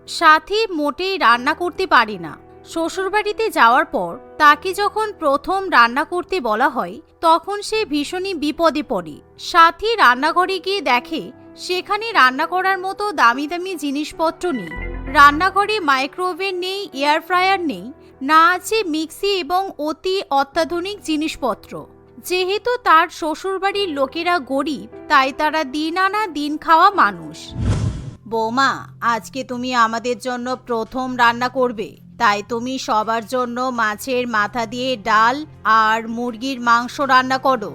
সাথী মোটেই রান্না করতে পারে না। শ্বশুরবাড়িতে যাওয়ার পর তাকে যখন প্রথম রান্না করতে বলা হয় তখন সে ভীষণই বিপদে পড়ে। সাথী রান্নাঘরে গিয়ে দেখে সেখানে রান্না করার মতো দামি দামি জিনিসপত্র নেই। রান্নাঘরে মাইক্রোওভেন নেই, এয়ার ফ্রায়ার নেই, না আছে মিক্সি এবং অতি অত্যাধুনিক জিনিসপত্র। যেহেতু তার শ্বশুরবাড়ির লোকেরা গরিব, তাই তারা দিন আনা দিন খাওয়া মানুষ। বৌমা, আজকে তুমি আমাদের জন্য প্রথম রান্না করবে, তাই তুমি সবার জন্য মাছের মাথা দিয়ে ডাল আর মুরগির মাংস রান্না করো।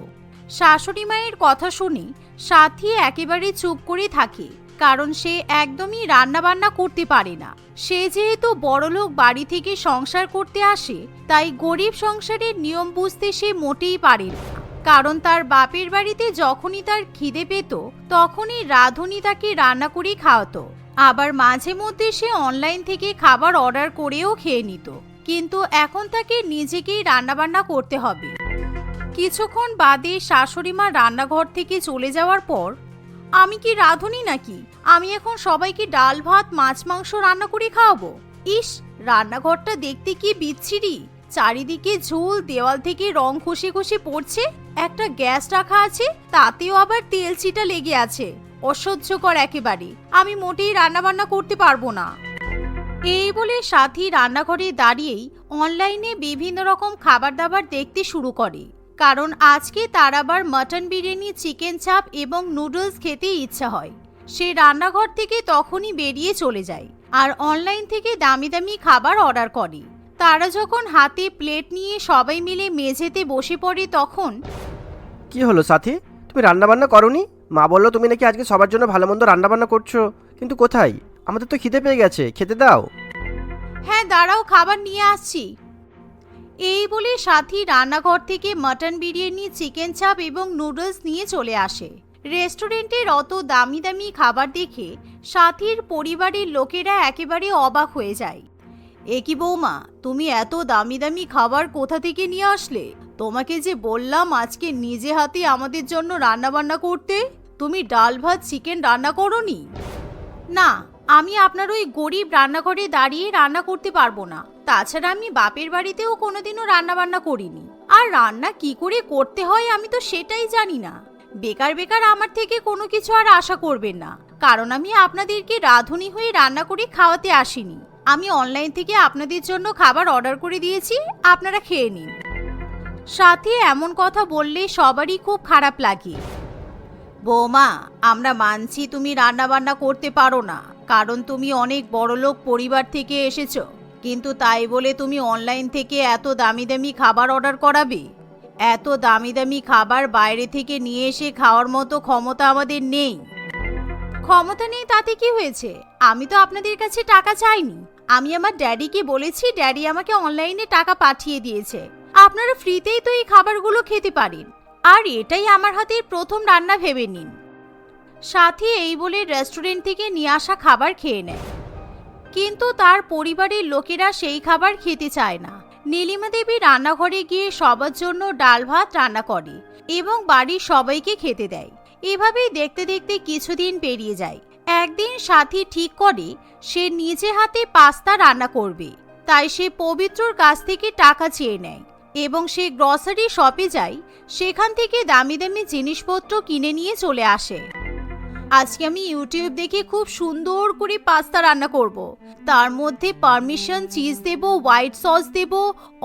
শাশুড়ি মায়ের কথা শুনে সাথী একেবারে চুপ করে থাকে, কারণ সে একদমই রান্না বান্না করতে পারে না। সে যেহেতু বড়লোক বাড়ি থেকে সংসার করতে আসে, তাই গরিব সংসারের নিয়ম বুঝতে সে মোটেই পারে না। কারণ তার বাপের বাড়িতে যখনই তার খিদে পেত তখনই রাঁধুনি তাকে রান্না করে খাওয়াতো। আবার মাঝে মধ্যে সে অনলাইন থেকে খাবার অর্ডার করেও খেয়ে নিত, কিন্তু এখন তাকে নিজেকেই রান্নাবান্না করতে হবে। কিছুক্ষণ বাদে শাশুড়ি মা রান্নাঘর থেকে চলে যাওয়ার পর, আমি কি রাঁধুনি নাকি? আমি এখন সবাইকে ডাল ভাত মাছ মাংস রান্না করে খাওয়াবো? ইস, রান্নাঘরটা দেখতে কি বিচ্ছিরি! চারিদিকে ঝুল, দেওয়াল থেকে রং খসে খসে পড়ছে, একটা গ্যাস রাখা আছে, তাতেও আবার তেল চিটা লেগে আছে। অসহ্যকর একেবারে। আমি মোটেই রান্নাবান্না করতে পারবো না। এই বলে সাথী রান্নাঘরে দাঁড়িয়েই অনলাইনে বিভিন্ন রকম খাবার দাবার দেখতে শুরু করে, কারণ আজকে তার আবার মাটন বিরিয়ানি, চিকেন চাপ এবং নুডলস খেতে ইচ্ছা হয়। সে রান্নাঘর থেকে তখনই বেরিয়ে চলে যায় আর অনলাইন থেকে দামি দামি খাবার অর্ডার করে। তারা যখন হাতে প্লেট নিয়ে সবাই মিলে মেঝেতে বসে পড়ে তখন, কি হলো সাথী, তুমি রান্নাবান্না করোনি? মা বললো তুমি নাকি আজকে সবার জন্য ভালো মন্দ রান্নাবান্না করছো, কিন্তু কোথায়? আমাদের তো খিদে পেয়ে গেছে, খেতে দাও। হ্যাঁ দাঁড়াও, খাবার নিয়ে আসছি। এই বলে সাথী রান্নাঘর থেকে মাটন বিরিয়ানি, চিকেন চাপ এবং নুডলস নিয়ে চলে আসে। রেস্টুরেন্টের অত দামি দামি খাবার দেখে সাথীর পরিবারের লোকেরা একেবারে অবাক হয়ে যায়। এ কি বৌমা, তুমি এত দামি দামি খাবার কোথা থেকে নিয়ে আসলে? তোমাকে যে বললাম আজকে নিজে হাতে আমাদের জন্য রান্না বান্না করতে, তুমি ডাল ভাত চিকেন রান্না করোনি? না, আমি আপনার ওই গরিব রান্নাঘরে দাঁড়িয়ে রান্না করতে পারবো না। তাছাড়া আমি বাপের বাড়িতেও কোনোদিনও রান্না বান্না করিনি, আর রান্না কি করে করতে হয় আমি তো সেটাই জানি না। বেকার বেকার আমার থেকে কোনো কিছু আর আশা করবেন না, কারণ আমি আপনাদেরকে রাঁধুনি হয়ে রান্না করে খাওয়াতে আসিনি। আমি অনলাইন থেকে আপনাদের জন্য খাবার অর্ডার করে দিয়েছি, আপনারা খেয়ে নিন। সাথে এমন কথা বললে সবারই খুব খারাপ লাগে। বৌমা, আমরা মানছি তুমি রান্না বান্না করতে পারো না, কারণ তুমি অনেক বড়লোক পরিবার থেকে এসেছো, কিন্তু তাই বলে তুমি অনলাইন থেকে এত দামি দামি খাবার অর্ডার করাবে? এত দামি দামি খাবার বাইরে থেকে নিয়ে এসে খাওয়ার মতো ক্ষমতা আমাদের নেই। ক্ষমতা নেই তাতে কি হয়েছে? আমি তো আপনাদের কাছে টাকা চাইনি। আমি আমার ড্যাডিকে বলেছি, ড্যাডি আমাকে অনলাইনে টাকা পাঠিয়ে দিয়েছে। আপনারা ফ্রিতেই তো এই খাবারগুলো খেতে পারেন, আর এটাই আমার হাতের প্রথম রান্না ভেবে নিন। সাথী এই বলে রেস্টুরেন্ট থেকে নিয়ে আসা খাবার খেয়ে নেয়, কিন্তু তার পরিবারের লোকেরা সেই খাবার খেতে চায় না। নীলিমা দেবী রান্নাঘরে গিয়ে সবার জন্য ডাল ভাত রান্না করে এবং বাড়ির সবাইকে খেতে দেয়। এভাবেই দেখতে দেখতে কিছুদিন পেরিয়ে যায়। একদিন সাথী ঠিক করে সে নিজে হাতে পাস্তা রান্না করবে, তাই সে পবিত্রর কাছ থেকে টাকা চেয়ে নেয় এবং সে গ্রসারি শপে যায়। সেখান থেকে দামি দামি জিনিসপত্র কিনে নিয়ে চলে আসে। আজকে আমি ইউটিউব দেখে খুব সুন্দর করে পাস্তা রান্না করব। তার মধ্যে পারমিশন চিজ দেব, হোয়াইট সস দেব,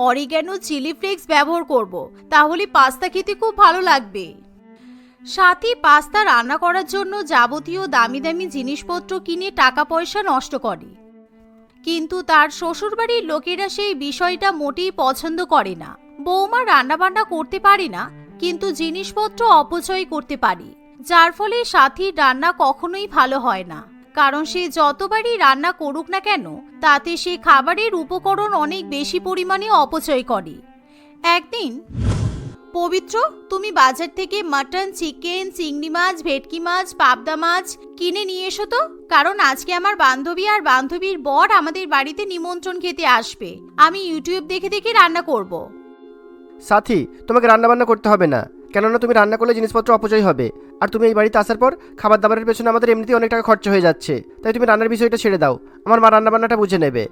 অরিগ্যানো, চিলি ফ্লেক্স ব্যবহার করব, তাহলে পাস্তা খেতে খুব ভালো লাগবে। সাথী পাস্তা রান্না করার জন্য যাবতীয় দামি দামি জিনিসপত্র কিনে টাকা পয়সা নষ্ট করে, কিন্তু তার শ্বশুরবাড়ির লোকেরা সেই বিষয়টা মোটেই পছন্দ করে না। বৌমা রান্নাবান্না করতে পারে না, কিন্তু জিনিসপত্র অপচয় করতে পারে, যার ফলে সাথীর রান্না কখনোই ভালো হয় না। কারণ সে যতবারই রান্না করুক না কেন, তাতে সে খাবারের উপকরণ অনেক বেশি পরিমাণে অপচয় করে। একদিন, পবিত্র, তুমি বাজার থেকে মাটন, চিকেন, চিংড়ি মাছ, ভেটকি মাছ, পাবদা মাছ কিনে নিয়ে এসো তো, কারণ আজকে আমার বান্ধবী আর বান্ধবীর বর আমাদের বাড়িতে নিমন্ত্রণ খেতে আসবে। আমি ইউটিউব দেখে দেখে রান্না করব। সাথী, তোমাকে রান্নাবান্না করতে হবে না, কেননা তুমি রান্না করলে জিনিসপত্র অপচয় হবে, আর তুমি এই বাড়িতে আসার পর খাবার দাবারের পেছনে আমাদের এমনিতেই অনেক টাকা খরচা হয়ে যাচ্ছে। তাই তুমি রান্নার বিষয়টা ছেড়ে দাও, আমার মা রান্নাবান্নাটা বুঝে নেবে।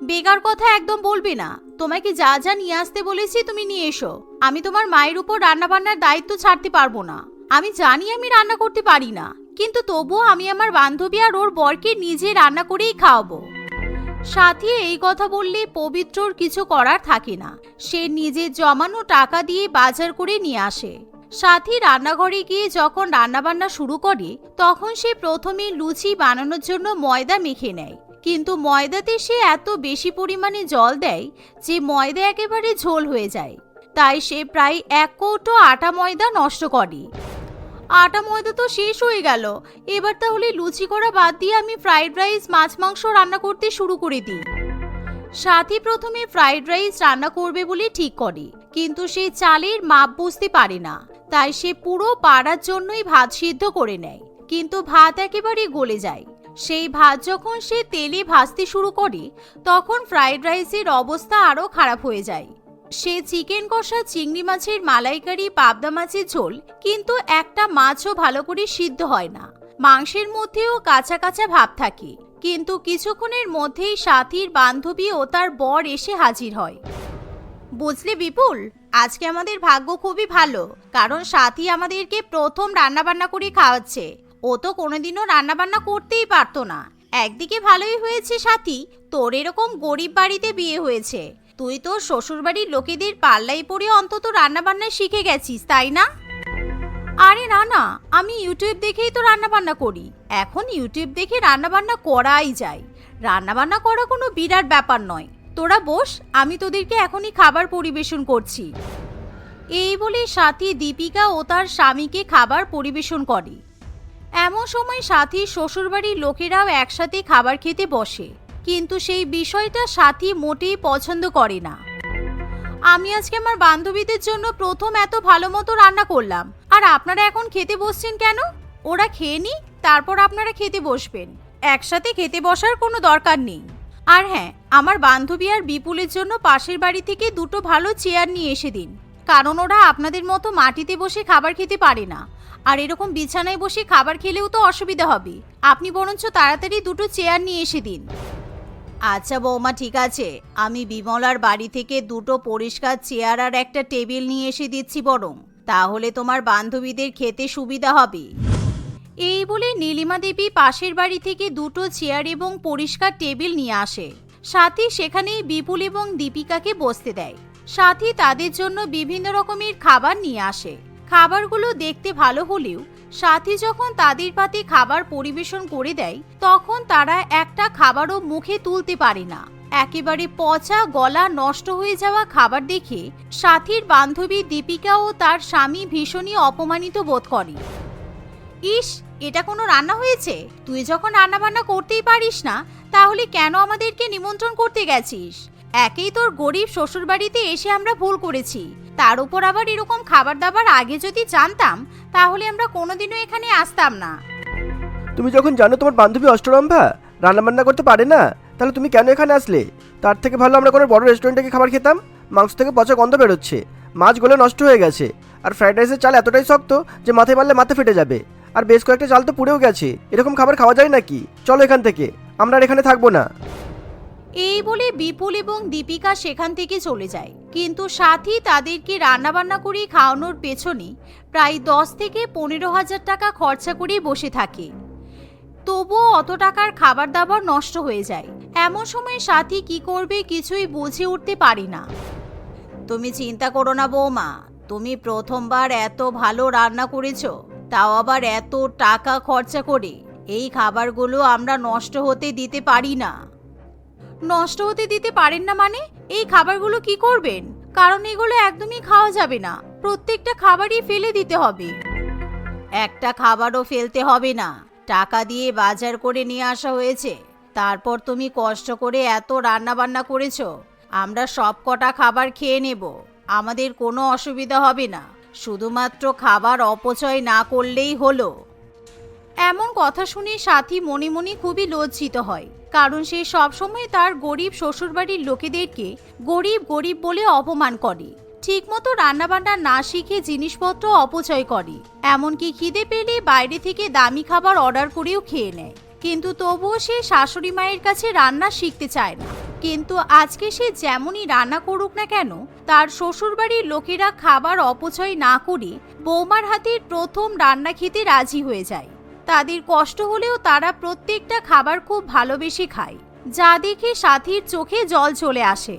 বেকার কথা একদম বলবে না। তোমাকে যা যা নিয়ে আসতে বলেছি তুমি নিয়ে এসো। আমি তোমার মায়ের উপর রান্নাবান্নার দায়িত্ব ছাড়তে পারবো না। আমি জানি আমি রান্না করতে পারি না, কিন্তু তবুও আমি আমার বান্ধবী আর ওর বরকে নিজে রান্না করেই খাওয়াবো। সাথী এই কথা বললে পবিত্রর কিছু করার থাকে না। সে নিজের জমানো টাকা দিয়ে বাজার করে নিয়ে আসে। সাথী রান্নাঘরে গিয়ে যখন রান্নাবান্না শুরু করে তখন সে প্রথমে লুচি বানানোর জন্য ময়দা মেখে নেয়, কিন্তু ময়দাতে সে এত বেশি পরিমাণে জল দেয় যে ময়দা একেবারে ঝোল হয়ে যায়। তাই সে প্রায় 1 কৌটো আটা ময়দা নষ্ট করে। আটা ময়দা তো শেষ হয়ে গেল। এবার তাহলে লুচি করা বাদ দিয়ে আমি ফ্রাইড রাইস, মাছ মাংস রান্না করতে শুরু করে দিই। সাথী প্রথমে ফ্রাইড রাইস রান্না করবে বলে ঠিক করে, কিন্তু সে চালের মাপ বুঝতে পারে না। তাই সে পুরো পাড়ার জন্যই ভাত সিদ্ধ করে নেয়, কিন্তু ভাত একেবারে গলে যায়। সেই ভাত যখন সে তেলে ভাজতে শুরু করে তখন ফ্রাইড রাইসের অবস্থা আরো খারাপ হয়ে যায়। সে চিকেন কষা, চিংড়ি মাছের মালাইকারি, পাবদা মাছের ঝোল, কিন্তু একটা মাছও ভালো করে সিদ্ধ হয় না। মাংসের মধ্যেও কাঁচা কাঁচা ভাব থাকে। কিন্তু কিছুক্ষণের মধ্যেই সাথীর বান্ধবী ও তার বর এসে হাজির হয়। বুঝলে বিপুল, আজকে আমাদের ভাগ্য খুবই ভালো, কারণ সাথী আমাদেরকে প্রথম রান্নাবান্না করে খাওয়াচ্ছে। ও তো কোনোদিনও রান্নাবান্না করতেই পারতো না। একদিকে ভালোই হয়েছে সাথী, তোর এরকম গরিব বাড়িতে বিয়ে হয়েছে। তুই তোর শ্বশুরবাড়ির লোকেদের পাল্লাই পড়ে অন্তত রান্নাবান্না শিখে গেছিস, তাই না? আরে না না, আমি ইউটিউব দেখেই তো রান্নাবান্না করি। এখন ইউটিউব দেখে রান্নাবান্না করাই যায়। রান্নাবান্না করা কোনো বিরাট ব্যাপার নয়। তোরা বস, আমি তোদেরকে এখনই খাবার পরিবেশন করছি। এই বলে সাথী দীপিকা ও তার স্বামীকে খাবার পরিবেশন করে। এমন সময় সাথীর শ্বশুরবাড়ির লোকেরাও একসাথে খাবার খেতে বসে, কিন্তু সেই বিষয়টা সাথী মোটেই পছন্দ করে না। আমি আজকে আমার বান্ধবীদের জন্য প্রথম এত ভালো মতো রান্না করলাম, আর আপনারা এখন খেতে বসছেন কেন? ওরা খেয়ে নি, তারপর আপনারা খেতে বসবেন। একসাথে খেতে বসার কোনো দরকার নেই। আর হ্যাঁ, আমার বান্ধবী আর বিপুলের জন্য পাশের বাড়ি থেকে 2টো ভালো চেয়ার নিয়ে এসে দিন, কারণ ওরা আপনাদের মতো মাটিতে বসে খাবার খেতে পারে না। আর এরকম বিছানায় বসে খাবার খেলেও তো অসুবিধা হবে। আপনি বরঞ্চ তাড়াতাড়ি 2টো চেয়ার নিয়ে এসে দিন। আচ্ছা বৌমা, ঠিক আছে, আমি বিমলার বাড়ি থেকে 2টো পরিষ্কার চেয়ার আর একটা টেবিল নিয়ে এসে দিচ্ছি বরং, তাহলে তোমার বান্ধবীদের খেতে সুবিধা হবে। এই বলে নীলিমা দেবী পাশের বাড়ি থেকে 2টো চেয়ার এবং পরিষ্কার টেবিল নিয়ে আসে। সাথী সেখানেই বিপুল এবং দীপিকাকে বসতে দেয়। সাথী তাদের জন্য বিভিন্ন রকমের খাবার নিয়ে আসে। খাবারগুলো দেখতে ভালো হলেও সাথী যখন তাদের পাতে খাবার পরিবেশন করে দেয় তখন তারা একটা খাবারও মুখে তুলতে পারে না। একেবারে পচা, গলা নষ্ট হয়ে যাওয়া খাবার দেখে সাথীর বান্ধবী দীপিকা ও তার স্বামী ভীষণই অপমানিত বোধ করে। ইস, এটা কোনো রান্না হয়েছে? তুই যখন রান্না বান্না করতেই পারিস না, তাহলে কেন আমাদেরকে নিমন্ত্রণ করতে গেছিস? একেই তোর গরিব শ্বশুরবাড়িতে এসে আমরা ভুল করেছি, তার উপর আবার এরকম খাবার দাবার আগে যদি জানতাম তাহলে আমরা কোনোদিনও এখানে আসতাম না। তুমি যখন জানো তোমার বান্ধবী অষ্টরম্ভা রান্নাবান্না করতে পারে না, তাহলে তুমি কেন এখানে আসলে? তার থেকে ভালো আমরা কোনো বড় রেস্টুরেন্টে গিয়ে খাবার খেতাম। মাংস থেকে পচা গন্ধ বেরোচ্ছে, মাছ গলে নষ্ট হয়ে গেছে, আর ফ্রাইড রাইসের চাল এতটাই শক্ত যে মাথায় মারলে মাথা ফেটে যাবে, আর বেশ কয়েকটা চাল তো পুড়েও গেছে। এরকম খাবার খাওয়া যায় নাকি? চলো এখান থেকে, আমরা আর এখানে থাকবো না। এই বলে বিপুল এবং দীপিকা সেখান থেকে চলে যায়। কিন্তু সাথী তাদেরকে রান্নাবান্না করে খাওয়ানোর পেছনে প্রায় 10 থেকে 15,000 টাকা খরচা করে বসে থাকে। তবুও অত টাকার খাবার দাবার নষ্ট হয়ে যায়। এমন সময় সাথী কি করবে কিছুই বুঝে উঠতে পারে না। তুমি চিন্তা করো না বৌমা, তুমি প্রথমবার এত ভালো রান্না করেছো, তাও আবার এত টাকা খরচা করে। এই খাবারগুলো আমরা নষ্ট হতে দিতে পারি না। নষ্ট হতে দিতে পারেন না মানে? এই খাবারগুলো কি করবেন? কারণ এগুলো একদমই খাওয়া যাবে না, প্রত্যেকটা খাবারই ফেলে দিতে হবে। একটা খাবারও ফেলতে হবে না, টাকা দিয়ে বাজার করে নিয়ে আসা হয়েছে, তারপর তুমি কষ্ট করে এত রান্না বান্না করেছো। আমরা সব কটা খাবার খেয়ে নেব, আমাদের কোনো অসুবিধা হবে না, শুধুমাত্র খাবার অপচয় না করলেই হলো। এমন কথা শুনে সাথী মনে মনে খুবই লজ্জিত হয়, কারণ সে সবসময় তার গরিব শ্বশুরবাড়ির লোকেদেরকে গরিব গরিব বলে অপমান করে। ঠিকমতো রান্নাবান্না না শিখে জিনিসপত্র অপচয় করে, এমনকি খিদে পেলে বাইরে থেকে দামি খাবার অর্ডার করেও খেয়ে নেয়। কিন্তু তবুও সে শাশুড়ি মায়ের কাছে রান্না শিখতে চায় না। কিন্তু আজকে সে যেমনই রান্না করুক না কেন, তার শ্বশুরবাড়ির লোকেরা খাবার অপচয় না করে বৌমার হাতের প্রথম রান্না খেতে রাজি হয়ে যায়। তাদের কষ্ট হলেও তারা প্রত্যেকটা খাবার খুব ভালোবেসে খায়, যা দেখে সাথীর চোখে জল চলে আসে।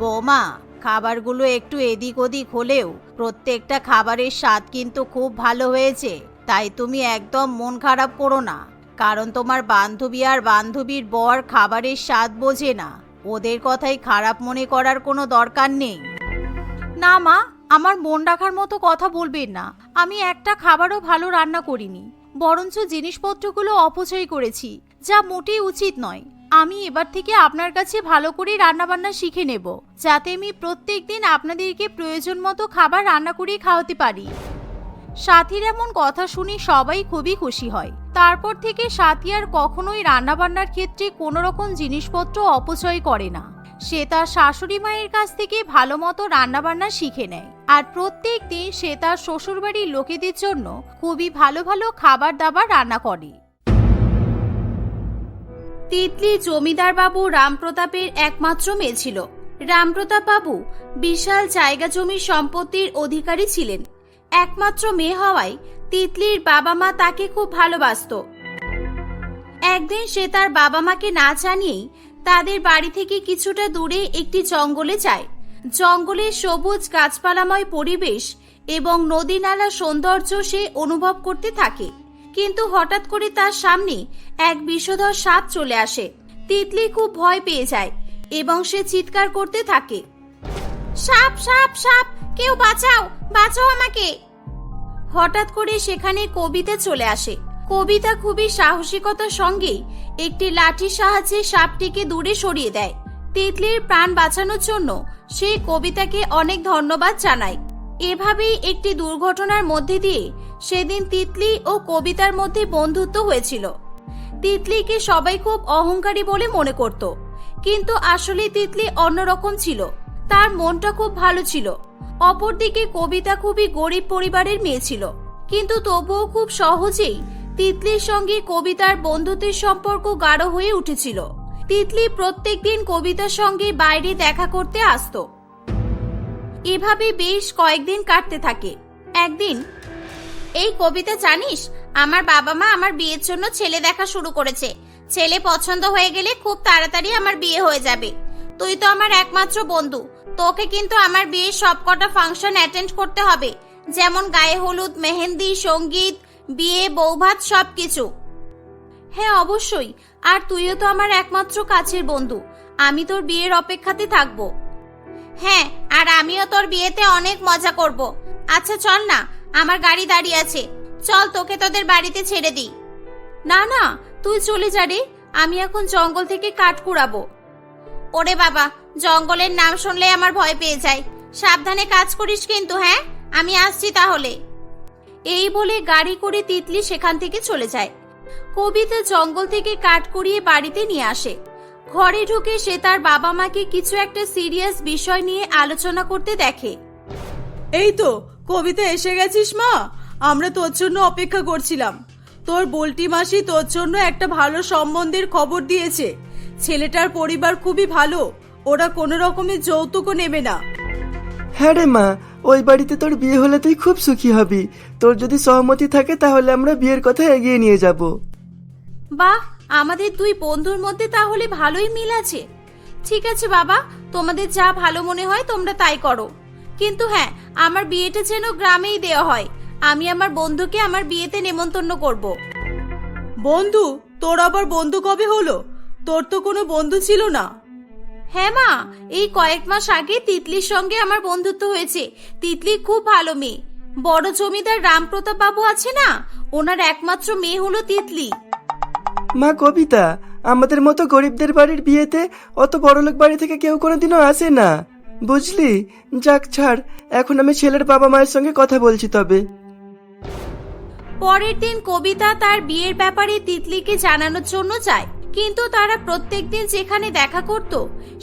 বৌমা, খাবারগুলো একটু এদিক ওদিক হলেও প্রত্যেকটা খাবারের স্বাদ কিন্তু খুব ভালো হয়েছে, তাই তুমি একদম মন খারাপ করো না। কারণ তোমার বান্ধবী আর বান্ধবীর বর খাবারের স্বাদ বোঝে না, ওদের কথাই খারাপ মনে করার কোনো দরকার নেই। না মা, আমার মন রাখার মতো কথা বলবেন না। আমি একটা খাবারও ভালো রান্না করিনি, বরঞ্চ জিনিসপত্রগুলো অপচয় করেছি, যা মোটেই উচিত নয়। আমি এবার থেকে আপনার কাছে ভালো করে রান্নাবান্না শিখে নেব, যাতে আমি প্রত্যেকদিন আপনাদেরকে প্রয়োজন মতো খাবার রান্না করে খাওয়াতে পারি। সাথীর এমন কথা শুনে সবাই খুবই খুশি হয়। তারপর থেকে সাথী আর কখনোই রান্নাবান্নার ক্ষেত্রে কোনো রকম জিনিসপত্র অপচয় করে না। সে তার শাশুড়ি মায়ের কাছ থেকে ভালো মতো রান্নাবান্না শিখে নেয়, আর প্রত্যেক দিন সে তার শ্বশুরবাড়ির লোকেদের জন্য খুবই ভালো ভালো খাবার দাবার রান্না করে। তিতলি জমিদার বাবু রামপ্রতাপের একমাত্র মেয়ে ছিল। রামপ্রতাপ বাবু বিশাল জায়গা জমি সম্পত্তির অধিকারী ছিলেন। একমাত্র মেয়ে হওয়ায় তিতলির বাবা মা তাকে খুব ভালোবাসতো। একদিন সে তার বাবা মাকে না জানিয়েই তাদের বাড়ি থেকে কিছুটা দূরে একটি জঙ্গলে যায়। জঙ্গলের সবুজ গাছপালাময় পরিবেশ এবং নদী নালা সৌন্দর্য সে অনুভব করতে থাকে। কিন্তু হঠাৎ করে তার সামনে এক বিষধর সাপ চলে আসে। তিতলি খুব ভয় পেয়ে যায় এবং সে চিৎকার করতে থাকে, সাপ সাপ সাপ, কেউ বাঁচাও, বাঁচাও আমাকে। হঠাৎ করে সেখানে কবিতা চলে আসে। কবিতা খুবই সাহসিকতার সঙ্গে একটি লাঠির সাহায্যে সাপটিকে দূরে সরিয়ে দেয়। তিতলির প্রাণ বাঁচানোর জন্য সে কবিতাকে অনেক ধন্যবাদ জানায়। এভাবেই একটি দুর্ঘটনার মধ্যে দিয়ে সেদিন তিতলি ও কবিতার মধ্যে বন্ধুত্ব হয়েছিল। তিতলিকে সবাই খুব অহংকারী বলে মনে করত, কিন্তু আসলে তিতলি অন্যরকম ছিল। তার মনটা খুব ভালো ছিল। অপরদিকে কবিতা খুবই গরিব পরিবারের মেয়ে ছিল, কিন্তু তবুও খুব সহজেই তিতলির সঙ্গে কবিতার বন্ধুত্বের সম্পর্ক গাঢ় হয়ে উঠেছিল। তিতলি প্রত্যেকদিন কবিতার সঙ্গে বাইরে দেখা করতে আসতো। এভাবে বেশ কয়েকদিন কাটতে থাকে। একদিন, এই কবিতা জানিস, আমার বাবা মা আমার বিয়ের জন্য ছেলে দেখা শুরু করেছে। ছেলে পছন্দ হয়ে গেলে খুব তাড়াতাড়ি আমার বিয়ে হয়ে যাবে। তুই তো আমার একমাত্র বন্ধু, তোকে কিন্তু আমার বিয়ের সবকটা ফাংশন অ্যাটেন্ড করতে হবে, যেমন গায়ে হলুদ, মেহেন্দি, সঙ্গীত, বিয়ে, বৌভাত, সবকিছু। হ্যাঁ অবশ্যই, আর তুইও তো আমার একমাত্র কাছের বন্ধু। আমি তোর বিয়ের অপেক্ষাতে থাকবো। হ্যাঁ, আর আমিও তোর বিয়েতে অনেক মজা করব। আচ্ছা চল না, আমার গাড়ি দাঁড়িয়ে আছে, চল তোকে তোদের বাড়িতে ছেড়ে দিই। না না, তুই চলে যা রে, আমি এখন জঙ্গল থেকে কাঠ কুড়াবো। ওরে বাবা, জঙ্গলের নাম শুনলে আমার ভয় পেয়ে যায়। সাবধানে কাজ করিস কিন্তু। হ্যাঁ, আমি আসছি তাহলে। এই বলে গাড়ি করে তিতলি সেখান থেকে চলে যায়। কবিতা জঙ্গল থেকে কাঠ কুড়িয়ে বাড়িতে নিয়ে আসে। ঘরে ঢুকে সে তার বাবা মাকে কিছু একটা সিরিয়াস বিষয় নিয়ে আলোচনা করতে দেখে। এই তো কবিতা, এসে গেছিস মা? আমরা তোর জন্য অপেক্ষা করছিলাম। তোর বল্টি মাসি তোর জন্য একটা ভালো সম্বন্ধের খবর দিয়েছে। ছেলেটার পরিবার খুবই ভালো, ওরা কোনো রকমের যৌতুকও নেবে না। হ্যাঁ রে মা, ওই বাড়িতে তোর বিয়ে হলে তুই খুব সুখী হবি। তোর যদি সহমতি থাকে তাহলে আমরা বিয়ের কথা এগিয়ে নিয়ে যাব। বাহ, আমাদের দুই বন্ধুর মধ্যে তাহলে ভালোই মিল আছে। ঠিক আছে বাবা, তোমাদের যা ভালো মনে হয় তোমরা তাই করো। কিন্তু হ্যাঁ, আমার বিয়েটা যেন গ্রামেই দেওয়া হয়। আমি আমার বন্ধুকে আমার বিয়েতে নেমন্তন্ন করব। বন্ধু? তোর আবার বন্ধু কবে হলো? তোর তো কোনো বন্ধু ছিল না। হ্যাঁ মা, এই কয়েক মাস আগে তিতলির সঙ্গে আমার বন্ধুত্ব হয়েছে। তিতলি খুব ভালো মেয়ে। বড় জমিদার রামপ্রতাপ বাবু আছে না, ওনার একমাত্র মেয়ে হলো তিতলি। মা কবিতা, আমাদের মতো গরিবদের বাড়ির বিয়েতে অত বড়লোক বাড়ি থেকে কেউ কোনোদিনও আসে না, বুঝলি? যাক ছাড়, এখন আমি ছেলের বাবা মায়ের সঙ্গে কথা বলছি তবে। পরের দিন কবিতা তার বিয়ের ব্যাপারে তিতলিকে জানানোর জন্য যায়, কিন্তু তারা প্রত্যেকদিন যেখানে দেখা করত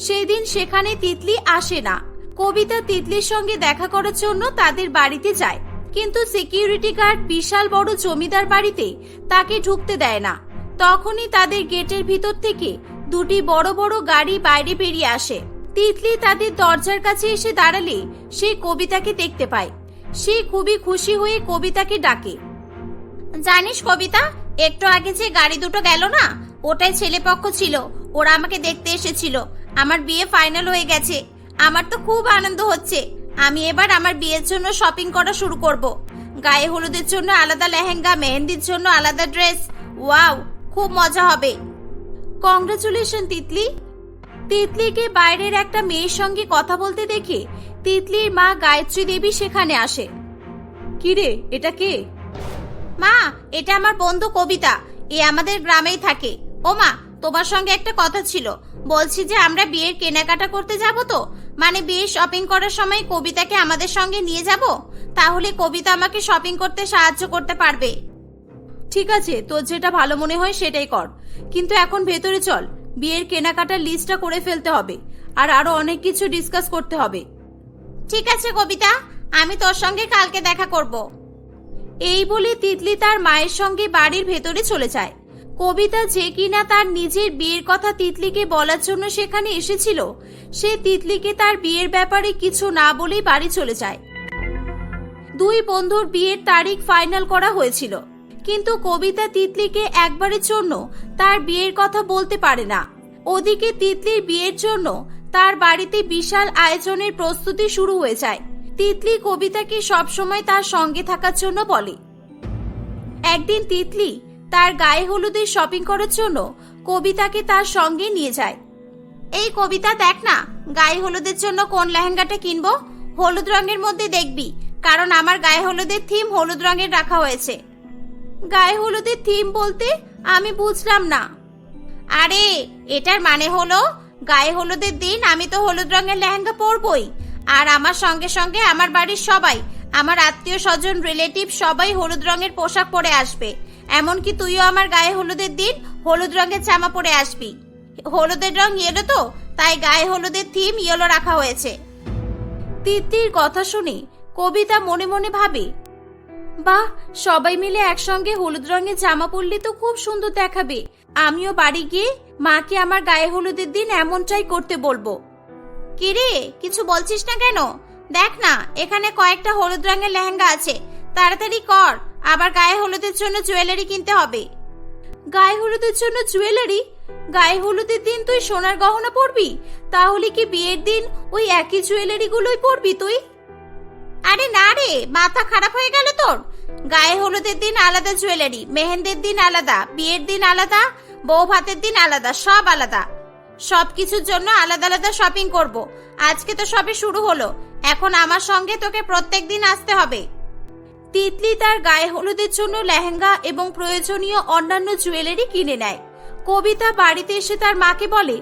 সেদিন সেখানে তিতলি আসে না। কবিতা তিতলির সঙ্গে দেখা করার জন্য তাদের বাড়িতে যায়, কিন্তু সিকিউরিটি গার্ড বিশাল বড় জমিদার বাড়িতে তাকে ঢুকতে দেয় না। তখনই তাদের গেটের ভিতর থেকে দুটি বড় বড় গাড়ি বাইরে বেরিয়ে আসে। তিতলি তাদের দরজার কাছে এসে দাঁড়ালে সে কবিতাকে দেখতে পায়। সে খুবই খুশি হয়ে কবিতাকে ডাকে। জানিস কবিতা, একটু আগে যে গাড়ি দুটো গেল না, ওটাই ছেলেপক্ষ ছিল। ওরা আমাকে দেখতে এসেছিল। আমার বিয়ে ফাইনাল হয়ে গেছে। আমার তো খুব আনন্দ হচ্ছে। আমি এবার আমার বিয়ের জন্য শপিং করা শুরু করব। গায়ে হলুদের জন্য আলাদা লেহেঙ্গা, মেহেন্দির জন্য আলাদা ড্রেস। ওয়াও, খুব মজা হবে। কংগ্রাচুলেশন তিতলি। তিতলিকে বাইরের একটা মেয়ের সঙ্গে কথা বলতে দেখে তিতলির মা গায়ত্রী দেবী সেখানে আসে। কিরে, এটা কে? মা, এটা আমার বন্ধু কবিতা। এ আমাদের গ্রামেই থাকে। ও মা, তোমার সঙ্গে একটা কথা ছিল। বলছি যে আমরা বিয়ের কেনাকাটা করতে যাব, তো মানে বিয়ের শপিং করার সময় কবিতাকে আমাদের সঙ্গে নিয়ে যাব। তাহলে কবিতা আমাকে শপিং করতে সাহায্য করতে পারবে। ঠিক আছে, তোর যেটা ভালো মনে হয় সেটাই কর, কিন্তু এখন ভেতরে চল। বিয়ের কেনাকাটার লিস্টটা করে ফেলতে হবে, আর আরো অনেক কিছু ডিসকাস করতে হবে। ঠিক আছে কবিতা, আমি তোর সঙ্গে কালকে দেখা করব। এই বলে তিতলি তার মায়ের সঙ্গে বাড়ির ভেতরে চলে যায়। কবিতা যে কিনা তার নিজের বিয়ের কথা তিতলিকে বলার জন্য সেখানে এসেছিল, সে তিতলিকে তার বিয়ের ব্যাপারে কিছু না বলেই বাড়ি চলে যায়। দুই বন্ধুর বিয়ের তারিখ ফাইনাল করা হয়েছিল, কিন্তু কবিতা তিতলিকে একবারের জন্য তার বিয়ের কথা বলতে পারে না। ওদিকে তিতলির বিয়ের জন্য তার বাড়িতে বিশাল আয়োজনের প্রস্তুতি শুরু হয়ে যায়। তিতলি কবিতাকে সবসময় তার সঙ্গে থাকার জন্য বলে। একদিন তিতলি তার গায়ে হলুদের শপিং করার জন্য কবিতাকে তার সঙ্গে নিয়ে যায়। এই কবিতা, দেখ না গায়ে হলুদের জন্য কোন লেহেঙ্গাটা কিনবো। হলুদ রঙের মধ্যে দেখবি, কারণ আমার গায়ে হলুদের থিম হলুদ রঙের রাখা হয়েছে। গায়ে হলুদের থিম বলতে আমি বুঝলাম না। আরে, এটার মানে হলো গায়ে হলুদের দিন আমি তো হলুদ রঙের লেহেঙ্গা পরবই, আর আমার সঙ্গে সঙ্গে আমার বাড়ির সবাই, আমার আত্মীয় স্বজন, রিলেটিভ সবাই হলুদ রঙের পোশাক পরে আসবে। এমনকি তুইও আমার গায়ে হলুদের দিন হলুদ রঙের জামা পরে আসবি। হলুদের রং ইয়েলো, তো তাই গায়ে হলুদের থিম ইয়েলো রাখা হয়েছে। তিতলির কথা শুনে কবিতা মনে মনে ভাবে, বাহ, সবাই মিলে একসঙ্গে হলুদ রঙের জামা পরলে তো খুব সুন্দর দেখাবে। আমিও বাড়ি গিয়ে মাকে আমার গায়ে হলুদের দিন এমনটাই করতে বলবো। কিরে, কিছু বলছিস না কেন? দেখ না, এখানে কয়েকটা হলুদ রঙের লেহেঙ্গা আছে, তাড়াতাড়ি কর। আবার গায়ে হলুদের জন্য জুয়েলারি কিনতে হবে। গায়ে হলুদের জন্য জুয়েলারি? গায়ে হলুদের দিন তুই সোনার গহনা পরবি? তাহলে কি বিয়ের দিন ওই একই জুয়েলারি গুলোই পরবি তুই? আরে না রে, মাথা খারাপ হয়ে গেল তোর? গায়ে হলুদের দিন আলাদা জুয়েলারি, মেহেন্দির দিন আলাদা, বিয়ের দিন আলাদা, বউ ভাতের দিন আলাদা, সব আলাদা। সবকিছুর জন্য আলাদা আলাদা শপিং করব। আজকে তো সবে শুরু হলো, এখন আমার সঙ্গে তোকে প্রত্যেক দিন আসতে হবে। তিতলি তার গায়ে হলুদের জন্য লেহেঙ্গা এবং প্রয়োজনীয় অন্যান্য জুয়েলারি কিনে নেয়। কবিতা বাড়িতে এসে তার মাকে বলে,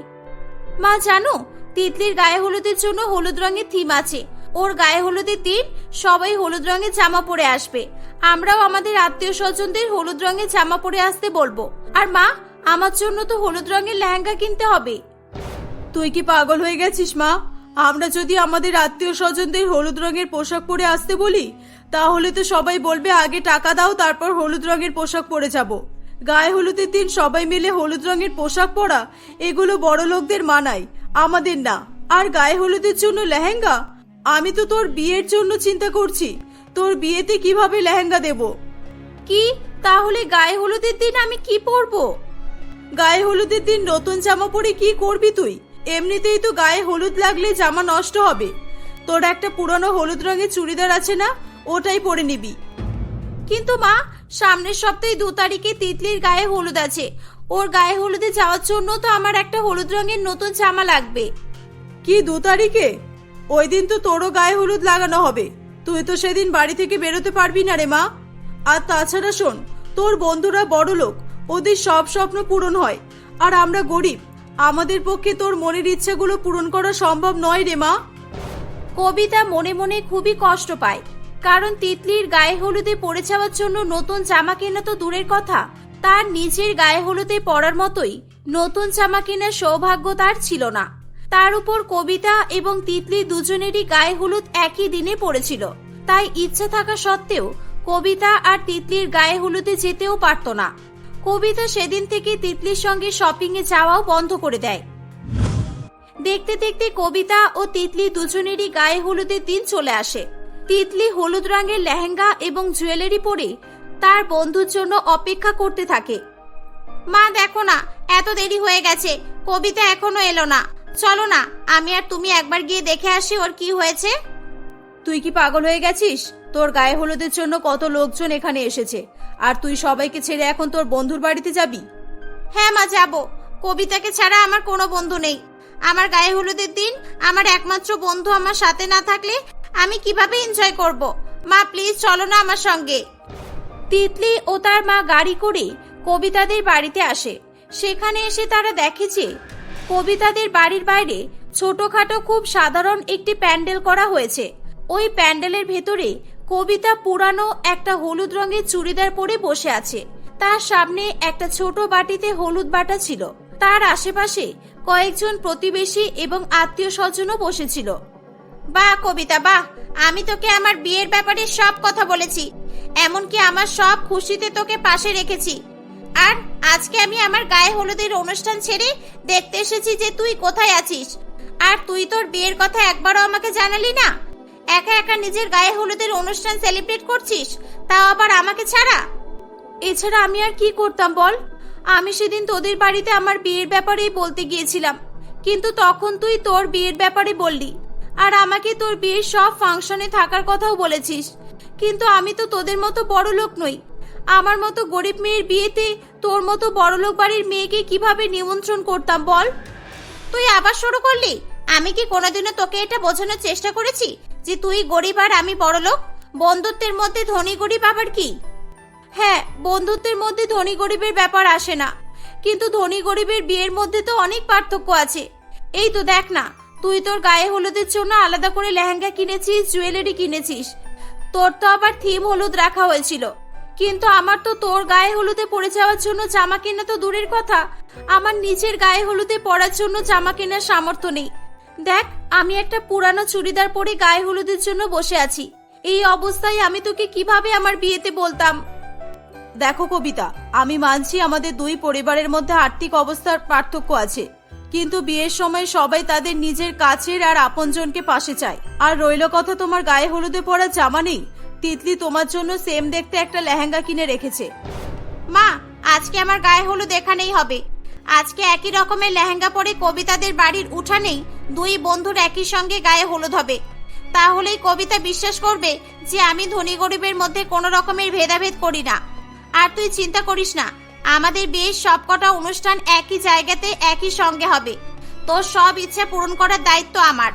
মা জানো, তিতলির গায়ে হলুদের জন্য হলুদ রঙের থিম আছে। ওর গায়ে হলুদের দিন সবাই হলুদ রঙের জামা পরে আসবে। আমরাও আমাদের আত্মীয় স্বজনদের হলুদ রঙের জামা পরে আসতে বলবো। আর মা, আমার জন্য তো হলুদ রঙের লেহেঙ্গা কিনতে হবে। তুই কি পাগল হয়ে গেছিস মা? আমরা যদি আমাদের আত্মীয় স্বজনদের হলুদ রঙের পোশাক পরে আসতে বলি, তাহলে তো সবাই বলবে আগে টাকা দাও, তারপর হলুদ রঙের পোশাক পরে যাব। গায়ে হলুদের দিন সবাই মিলে হলুদ রঙের পোশাক পরা, এগুলো বড় লোকদের মানায়, আমাদের না। আর গায়ে হলুদের জন্য লেহেঙ্গা? আমি তো তোর বিয়ের জন্য চিন্তা করছি, তোর বিয়েতে কিভাবে লেহেঙ্গা দেব। কি, তাহলে গায়ে হলুদের দিন আমি কি পরবো? গায়ে হলুদের দিন নতুন জামা পরে কি করবি তুই? এমনিতেই তো গায়ে হলুদ লাগলে জামা নষ্ট হবে। তোর একটা পুরনো হলুদ রঙের চুড়িদার আছে না, ওটাই পরে নিবি। কিন্তু মা, সামনের সপ্তাহে 2 তারিখে তিতলির গায়ে হলুদ আছে। ওর গায়ে হলুদে যাওয়ার জন্য তো আমার একটা হলুদ রঙের নতুন জামা লাগবে। কি 2 তারিখে? ওই দিন তো তোরও গায়ে হলুদ লাগানো হবে। তুই তো সেদিন বাড়ি থেকে বেরোতে পারবি না রে মা। আর তাছাড়া শোন, তোর বন্ধুরা বড় লোক, ওদের সব স্বপ্ন পূরণ হয়, আর আমরা গরিব। আমাদের পক্ষে তোর মনের ইচ্ছাগুলো পূরণ করা সম্ভব নয় রে মা। কবিতা মনে মনে খুবই কষ্ট পায়, কারণ তিতলির গায়ে হলুদে পড়ে যাওয়ার জন্য নতুন জামা কেনা তো দূরের কথা, তার নিজের গায়ে হলুদে পরার মতোই নতুন জামা কেনার সৌভাগ্য তার ছিল না। তার উপর কবিতা এবং তিতলি দুজনেরই গায়ে হলুদ একই দিনে পড়েছিল, তাই ইচ্ছা থাকা সত্ত্বেও কবিতা আর তিতলির গায়ে হলুদে যেতেও পারত না। কবিতা সেদিন থেকে তিতলির সঙ্গে শপিং এ যাওয়াও বন্ধ করে দেয়। দেখতে দেখতে কবিতা ও তিতলি দুজনেরই গায়ে হলুদের দিন চলে আসে। তিতলি হলুদ রঙের লেহেঙ্গা এবং জুয়েলারি পরে তার বন্ধুর জন্য অপেক্ষা করতে থাকে। মা দেখো না, এত দেরি হয়ে গেছে, কবিতা এখনো এলো না। চলো না, আমি আর তুমি একবার গিয়ে দেখে আসি ওর কি হয়েছে। তুই কি পাগল হয়ে গেছিস? তোর গায়ে হলুদের জন্য কত লোকজন এখানে এসেছে, আর তুই সবাইকে ছেড়ে এখন তোর বন্ধুর বাড়িতে যাবি? হ্যাঁ মা, যাবো। কবিতাকে ছাড়া আমার কোনো বন্ধু নেই। আমার গায়ে হলুদের দিন আমার একমাত্র বন্ধু আমার সাথে না থাকলে আমি কিভাবে এনজয় করব? মা প্লিজ চলো না আমার সঙ্গে। তিতলি ও তার মা গাড়ি করে কবিতাদের বাড়িতে আসে। সেখানে এসে তারা দেখে যে কবিতাদের বাড়ির বাইরে ছোটখাটো খুব সাধারণ একটি প্যান্ডেল করা হয়েছে। ওই প্যান্ডেলের ভেতরে কবিতা পুরানো একটা হলুদ রঙের চুড়িদার পরে বসে আছে। তার সামনে একটা ছোট বাটিতে হলুদ বাটা ছিল। তার আশেপাশে কয়েকজন প্রতিবেশী এবং আত্মীয় স্বজনও বসেছিল। বাহ কবিতা বাহ, আমি তোকে আমার বিয়ের ব্যাপারে সব কথা বলেছি, এমনকি আমার সব খুশিতে তোকে পাশে রেখেছি। আর আজকে আমি আমার গায়ে হলুদের অনুষ্ঠান ছেড়ে দেখতে এসেছি যে তুই কোথায় আছিস। আর তুই তোর বিয়ের কথা একবারও আমাকে জানালি না। একা একা নিজের গায়ে হলুদের অনুষ্ঠান সেলিব্রেট করছিস, তাও আবার আমাকে ছাড়া। এছাড়া আমি আর কি করতাম বল? আমি সেদিন তোদের বাড়িতে আমার বিয়ের ব্যাপারেই বলতে গিয়েছিলাম, কিন্তু তখন তুই তোর বিয়ের ব্যাপারে বললি, আর আমাকে তোর বিয়ের সব ফাংশনে থাকার কথাও বলেছিস। কিন্তু আমি তো তোদের মতো বড় লোক নই। আমার মতো গরিব মেয়ের বিয়েতে তোর মতো বড়লোক বাড়ির মেয়েকে কিভাবে নিমন্ত্রণ করতাম বল? তুই আবার শুরু করলি? আমি কি কোনোদিনও তোকে এটা বোঝানোর চেষ্টা করেছি যে তুই গরিব আর আমি বড়লোক? বন্ধুত্বের মধ্যে ধনী গরিব আবার কি? হ্যাঁ, বন্ধুত্বের মধ্যে ধনী গরিবের ব্যাপার আসে না, কিন্তু ধনী গরিবের বিয়ের মধ্যে তো অনেক পার্থক্য আছে। এই তো দেখ না, তুই তোর গায়ে হলুদের জন্য আলাদা করে লেহেঙ্গা কিনেছিস, জুয়েলারি কিনেছিস। তোর তো আবার থিম হলুদ রাখা হয়েছিল, কিন্তু আমার তো তোর গায়ে হলুদে পড়ে যাওয়ার জন্য জামা কেনা তো দূরের কথা, আমার নিজের গায়ে হলুদে পড়ার জন্য জামা কেনার সামর্থ্য নেই। দেখ, আমি একটা পুরানো চুড়িদার পরে গায়ে হলুদের জন্য বসে আছি। এই অবস্থায় আমি তোকে কিভাবে আমার বিয়েতে বলতাম? দেখো কবিতা, আমি মানছি আমাদের দুই পরিবারের মধ্যে আর্থিক অবস্থার পার্থক্য আছে, কিন্তু বিয়ের সময় সবাই তাদের নিজের কাছের আর আপনজনকে পাশে চায়। আর রইল কথা তোমার গায়ে হলুদে পড়া জামা নেই, তিতলি তোমার জন্য সেম দেখতে একটা লেহেঙ্গা কিনে রেখেছে। মা, আজকে আমার গায়ে হলুদ এখানেই হবে। আজকে একই রকমের লেহেঙ্গা পরে কবিতাদের বাড়ির উঠানেই দুই বন্ধুর একই সঙ্গে গায়ে হলুদ হবে। তাহলেই কবিতা বিশ্বাস করবে যে আমি ধনী গরিবের মধ্যে কোনো রকমের ভেদাভেদ করি না। আর তুই চিন্তা করিস না, আমাদের বিয়ের সবকটা অনুষ্ঠান একই জায়গাতে একই সঙ্গে হবে। তোর সব ইচ্ছা পূরণ করার দায়িত্ব আমার।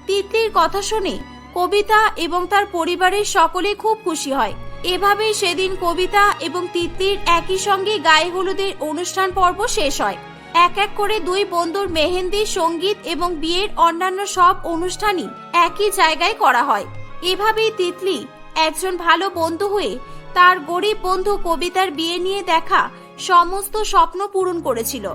তিতলির কথা শুনে কবিতা এবং তার পরিবারের সকলে খুব খুশি হয়। এভাবেই সেদিন কবিতা এবং তিতলির একই সঙ্গে গায়ে হলুদের অনুষ্ঠান পর্ব শেষ হয়। এক এক করে দুই বন্ধুর মেহেন্দি, সঙ্গীত এবং বিয়ের অন্যান্য সব অনুষ্ঠানই একই জায়গায় করা হয়। এভাবেই তিতলি একজন ভালো বন্ধু হয়ে তার গরিব বন্ধু কবিতার বিয়ে নিয়ে দেখা সমস্ত স্বপ্ন পূরণ করেছিল।